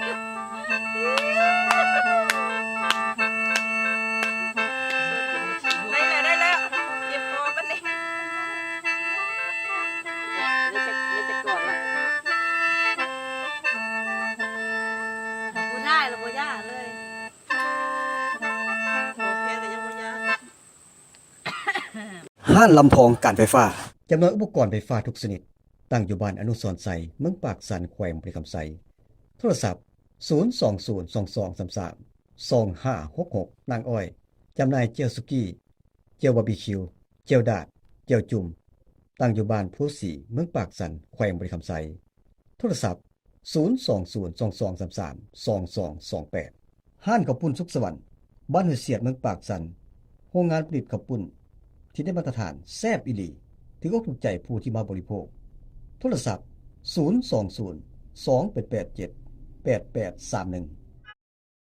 ได้แล้วเจ็บคอมันนี่ไม่จะกอดละบ่ได้หรอกบ่ย่าเลยโอเคแต่ยังบ่ย่า ห้านลำพองการไฟฟ้าจำหน่ายอุปกรณ์ไฟฟ้าทุกชนิดตั้งอยู่บ้านอนุสรณ์ไสเมืองปากสันแขวงบริคำไสโทรศัพท์02022332566นางอ้อยจำหน่ายเจลสุกี้เจลบาร์บีคิวเจลดาดเจลจุ่มตั้งอยู่บ้านผู้สีเมืองปากสันแขวงบริคำไสโทรศัพท์02022332228ห้านข้าวปุ้นสุขสวรรค์บ้านห้วยเสียดเมืองปากสันโรงงานผลิตข้าวปุ้นที่ได้มาตรฐานแซ่บอีหลีที่อกถูกใจผู้ที่มาบริโภคโทรศัพท์02028878831